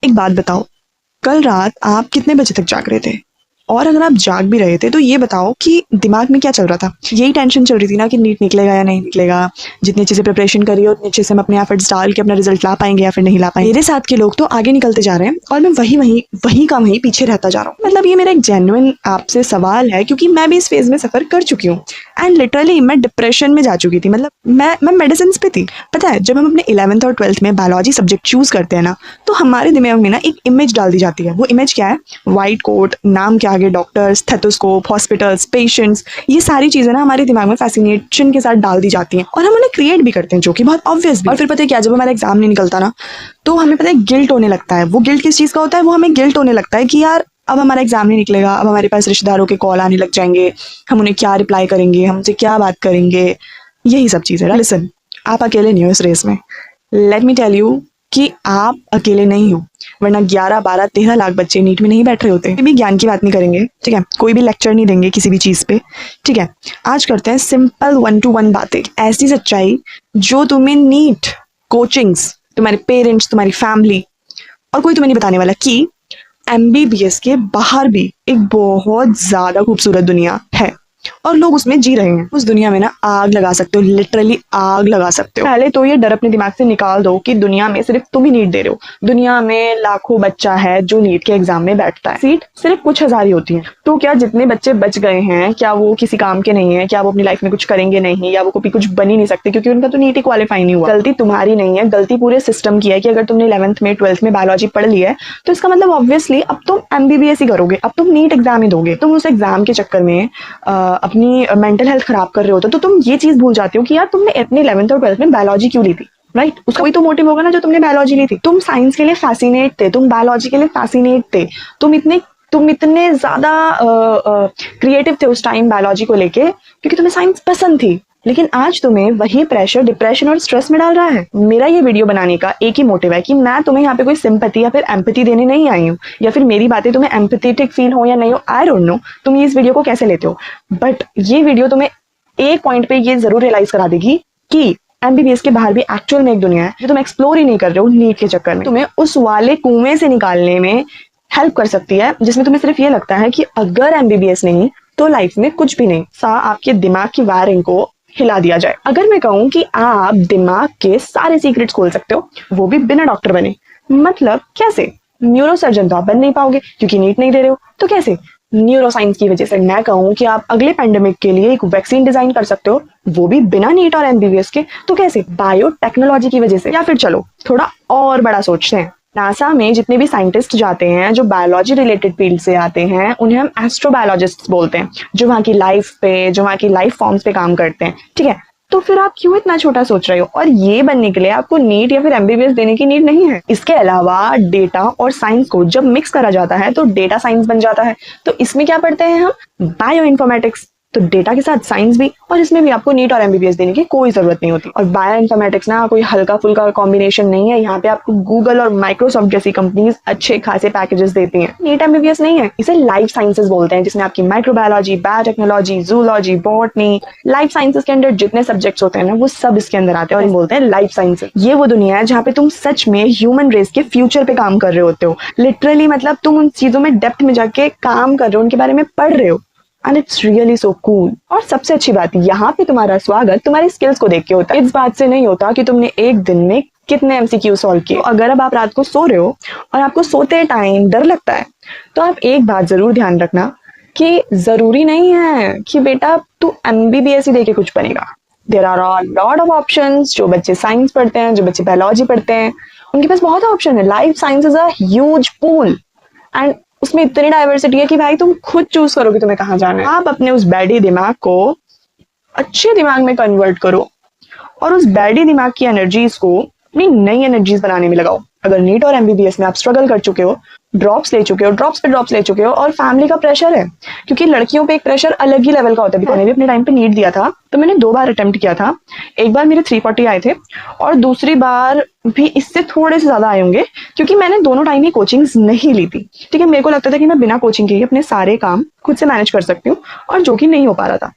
एक बात बताओ, कल रात आप कितने बजे तक जाग रहे थे? और अगर आप जाग भी रहे थे तो ये बताओ कि दिमाग में क्या चल रहा था? यही टेंशन चल रही थी ना कि नीट निकलेगा या नहीं निकलेगा, जितनी अच्छे से प्रिपरेशन करी हो उतने अच्छे से हम अपने एफर्ट्स डाल के अपना रिजल्ट ला पाएंगे या फिर नहीं ला पाएंगे। मेरे साथ के लोग तो आगे निकलते जा रहे हैं और मैं वही का वहीं पीछे रहता जा रहा हूँ। मतलब ये मेरा एक जेन्युइन आपसे सवाल है, क्योंकि मैं भी इस फेज में सफर कर चुकी हूँ एंड लिटरली मैं डिप्रेशन में जा चुकी थी। मतलब मैं मेडिसिन पे थी। पता है, जब हम अपने 11th और 12th में बायोलॉजी सब्जेक्ट चूज करते हैं ना, तो हमारे दिमाग में ना एक इमेज डाल दी जाती है। वो इमेज क्या है? वाइट कोट, नाम के आगे डॉक्टर्स, स्टेथोस्कोप, हॉस्पिटल्स, पेशेंट्स, ये सारी चीजें ना हमारे दिमाग में फैसिनेशन के साथ डाल दी जाती हैं और हम उन्हें क्रिएट भी करते हैं, जो कि बहुत ऑब्वियस भी। और फिर पता है क्या, जब हमारा एग्जाम नहीं निकलता ना, तो हमें पता है गिल्ट होने लगता है। वो गिल्ट किस चीज का होता है? वो हमें गिल्ट होने लगता है कि यार अब हमारा एग्जाम नहीं निकलेगा, अब हमारे पास रिश्तेदारों के कॉल आने लग जाएंगे, हम उन्हें क्या रिप्लाई करेंगे, हमसे क्या बात करेंगे, यही सब चीजें। लिसन, आप अकेले नहीं हो इस रेस में। लेट मी टेल यू कि आप अकेले नहीं हो, वरना 11, 12, 13 लाख बच्चे नीट में नहीं बैठ रहे होते। भी ज्ञान की बात नहीं करेंगे, ठीक है? कोई भी लेक्चर नहीं देंगे किसी भी चीज पे, ठीक है? आज करते हैं सिंपल 1-to-1 बातें, ऐसी सच्चाई जो तुम्हें नीट, कोचिंग्स, तुम्हारे पेरेंट्स, तुम्हारी फैमिली और कोई तुम्हें नहीं बताने वाला कि एमबीबीएस के बाहर भी एक बहुत ज्यादा खूबसूरत दुनिया है और लोग उसमें जी रहे हैं। उस दुनिया में ना आग लगा सकते हो, लिटरली आग लगा सकते हो। पहले तो ये डर अपने दिमाग से निकाल दो कि दुनिया में सिर्फ तुम ही नीट दे रहे हो। दुनिया में लाखों बच्चा है जो नीट के एग्जाम में बैठता है, सीट सिर्फ कुछ हजार ही होती है। तो क्या जितने बच्चे बच गए हैं, क्या वो किसी काम के नहीं है? क्या वो अपनी लाइफ में कुछ करेंगे नहीं, या वो कभी कुछ बन ही नहीं सकते क्योंकि उनका तो नीट ही क्वालिफाई नहीं हुआ? गलती तुम्हारी नहीं है, गलती पूरे सिस्टम की है कि अगर तुमने 11th में 12th में बायोलॉजी पढ़ ली है तो इसका मतलब ऑब्वियसली अब तुम एमबीबीएस ही करोगे, अब तुम नीट एग्जाम ही दोगे। तुम उस एग्जाम के चक्कर में अपनी मेंटल हेल्थ खराब कर रहे होते तो तुम ये चीज भूल जाते हो कि यार तुमने अपनी 11th और 12th में बायोलॉजी क्यों ली थी, राइट? उसका कोई तो मोटिव होगा ना जो तुमने बायोलॉजी ली थी। तुम साइंस के लिए फैसिनेट थे, तुम बायोलॉजी के लिए फैसिनेट थे, तुम इतने ज्यादा क्रिएटिव थे उस टाइम बायोलॉजी को लेके क्योंकि तुम्हें साइंस पसंद थी। लेकिन आज तुम्हें वही प्रेशर डिप्रेशन और स्ट्रेस में डाल रहा है। मेरा ये वीडियो बनाने का एक ही मोटिव है कि मैं तुम्हें यहाँ पे कोई सिंपैथी या फिर एम्पैथी देने नहीं आई हूँ, या फिर मेरी बातें तुम्हें एम्पैथेटिक फील हो या नहीं हो, आई डोंट नो तुम इस वीडियो को कैसे लेते हो, बट ये वीडियो तुम्हें एक पॉइंट पे ये जरूर रियलाइज करा देगी कि एमबीबीएस के बाहर भी एक्चुअल में एक दुनिया है जो तुम एक्सप्लोर ही नहीं कर रहे हो नीट के चक्कर में। तुम्हें उस वाले कुएं से निकालने में हेल्प कर सकती है जिसमें तुम्हें सिर्फ ये लगता है कि अगर एमबीबीएस नहीं तो लाइफ में कुछ भी नहीं। सा आपके दिमाग की वायरिंग को हिला दिया जाए। अगर मैं कहूँ कि आप दिमाग के सारे सीक्रेट्स खोल सकते हो, वो भी बिना डॉक्टर बने, मतलब कैसे? न्यूरोसर्जन तो आप बन नहीं पाओगे क्योंकि नीट नहीं दे रहे हो, तो कैसे? न्यूरो साइंस की वजह से मैं कहूँ कि आप अगले पैंडेमिक के लिए एक वैक्सीन डिजाइन कर सकते हो, वो भी बिना नीट और एमबीबीएस के, तो कैसे? बायोटेक्नोलॉजी की वजह से। या फिर चलो थोड़ा और बड़ा सोचते हैं, नासा में जितने भी साइंटिस्ट जाते हैं जो बायोलॉजी रिलेटेड फील्ड से आते हैं उन्हें हम एस्ट्रोबायोलॉजिस्ट बोलते हैं, जो वहाँ की लाइफ फॉर्म्स पे काम करते हैं, ठीक है? तो फिर आप क्यों इतना छोटा सोच रहे हो? और ये बनने के लिए आपको नीट या फिर एमबीबीएस देने की नीड नहीं है। इसके अलावा डेटा और साइंस को जब मिक्स करा जाता है तो डेटा साइंस बन जाता है। तो इसमें क्या पढ़ते हैं हम? Bio informatics. तो डेटा के साथ साइंस भी, और इसमें भी आपको नीट और एमबीबीएस देने की कोई जरूरत नहीं होती। और बायो इन्फॉर्मेटिक्स ना कोई हल्का फुल्का कॉम्बिनेशन नहीं है, यहाँ पे आपको गूगल और माइक्रोसॉफ्ट जैसी कंपनीज अच्छे खासे पैकेजेस देती हैं। नीट एमबीबीएस नहीं है, इसे लाइफ साइंसेस बोलते हैं, जिसमें आपकी microbiology, biotechnology, zoology, botany, life sciences के अंदर जितने सब्जेक्ट्स होते हैं ना वो सब इसके अंदर आते हैं और बोलते हैं लाइफ साइंसेस। ये वो दुनिया है जहाँ पे तुम सच में ह्यूमन रेस के फ्यूचर पे काम कर रहे होते हो। लिटरली मतलब तुम उन चीजों में डेप्थ में जाके काम कर रहे हो, उनके बारे में पढ़ रहे हो, and it's really so cool. और सबसे अच्छी बात, यहाँ पे तुम्हारा स्वागत तुम्हारी स्किल्स को देख के होता है, इस बात से नहीं होता कि तुमने एक दिन में कितने एमसीक्यू सॉल्व किए। तो अगर अब आप रात को सो रहे हो और आपको सोते टाइम डर लगता है, तो आप एक बात जरूर ध्यान रखना कि जरूरी नहीं है कि बेटा तू एमबीबीएस ही देके कुछ बनेगा। There are a lot of options. जो बच्चे साइंस पढ़ते हैं, जो बच्चे बायोलॉजी पढ़ते हैं, उनके पास बहुत ऑप्शन है। Life science is a huge pool and उसमें इतनी डाइवर्सिटी है कि भाई तुम खुद चूज करो कि तुम्हें कहाँ जाना है। आप अपने उस बैडी दिमाग को अच्छे दिमाग में कन्वर्ट करो और उस बैडी दिमाग की एनर्जीज को अपनी नई एनर्जीज बनाने में लगाओ। अगर नीट और एमबीबीएस में आप स्ट्रगल कर चुके हो, ड्रॉप्स ले चुके हो, ड्रॉप्स पे ड्रॉप्स ले चुके हो, और फैमिली का प्रेशर है, क्योंकि लड़कियों पे एक प्रेशर अलग ही लेवल का होता है। मैंने भी अपने टाइम पे नीट दिया था तो मैंने 2 बार अटेम्प्ट किया था। एक बार मेरे 340 आए थे और दूसरी बार भी इससे थोड़े से ज्यादा आए होंगे, क्योंकि मैंने दोनों टाइम ही कोचिंग्स नहीं ली थी। ठीक है, मेरे को लगता था कि मैं बिना कोचिंग के ही अपने सारे काम खुद से मैनेज कर सकती हूँ, और जो कि नहीं हो पा रहा था।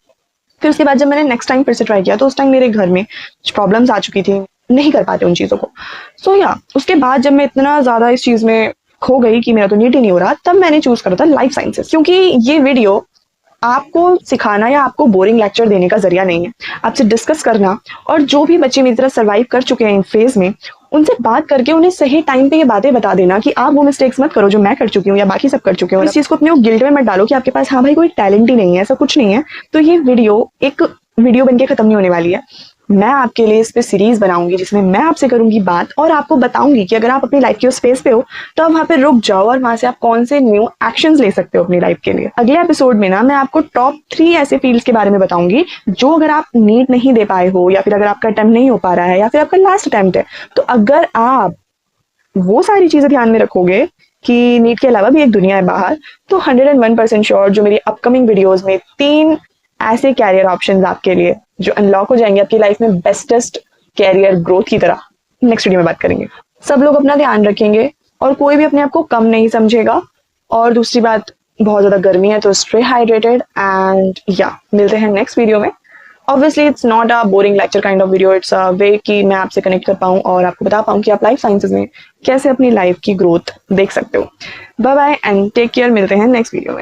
फिर उसके बाद जब मैंने नेक्स्ट टाइम फिर से ट्राई किया तो उस टाइम मेरे घर में प्रॉब्लम्स आ चुकी थी, नहीं कर पाते उन चीजों को। सो या उसके बाद जब मैं इतना ज्यादा इस चीज में खो गई कि मेरा तो नीट ही नहीं हो रहा, तब मैंने चूज करा था लाइफ साइंसेस, क्योंकि ये वीडियो आपको सिखाना या आपको बोरिंग लेक्चर देने का जरिया नहीं है, आपसे डिस्कस करना, और जो भी बच्चे मेरी तरह सर्वाइव कर चुके हैं इन फेज में, उनसे बात करके उन्हें सही टाइम पे ये बातें बता देना कि आप वो मिस्टेक्स मत करो जो मैं कर चुकी हूँ या बाकी सब कर चुके हो। इस चीज को अपने गिल्ट में मत डालो कि आपके पास हाँ भाई कोई टैलेंट ही नहीं है, ऐसा कुछ नहीं है। तो ये वीडियो एक वीडियो बनके खत्म नहीं होने वाली है। मैं आपके लिए इस पे सीरीज बनाऊंगी जिसमें मैं आपसे करूंगी बात और आपको बताऊंगी कि अगर आप अपनी लाइफ के उस फेज पे हो तो आप वहां पे रुक जाओ और वहां से आप कौन से न्यू एक्शंस ले सकते हो अपनी लाइफ के लिए। अगले एपिसोड में ना मैं आपको टॉप 3 ऐसे फील्ड्स के बारे में बताऊंगी जो अगर आप नीट नहीं दे पाए हो, या फिर अगर आपका अटेम्प्ट नहीं हो पा रहा है, या फिर आपका लास्ट अटेम्प्ट है, तो अगर आप वो सारी चीजें ध्यान में रखोगे कि नीट के अलावा भी एक दुनिया है बाहर, तो 101% श्योर जो मेरी अपकमिंग वीडियोस में 3 ऐसे कैरियर ऑप्शंस आपके लिए जो अनलॉक हो जाएंगे आपकी लाइफ में बेस्टेस्ट कैरियर ग्रोथ की तरह, नेक्स्ट वीडियो में बात करेंगे। सब लोग अपना ध्यान रखेंगे और कोई भी अपने आप को कम नहीं समझेगा। और दूसरी बात, बहुत ज्यादा गर्मी है तो स्टे हाइड्रेटेड एंड या मिलते हैं नेक्स्ट वीडियो में। Obviously it's not a boring lecture kind of video, it's a way कि मैं आपसे कनेक्ट कर पाऊँ और आपको बता पाऊँ कि आप लाइफ साइंसेज में कैसे अपनी लाइफ की ग्रोथ देख सकते हो। Bye bye and take care, मिलते हैं नेक्स्ट वीडियो में।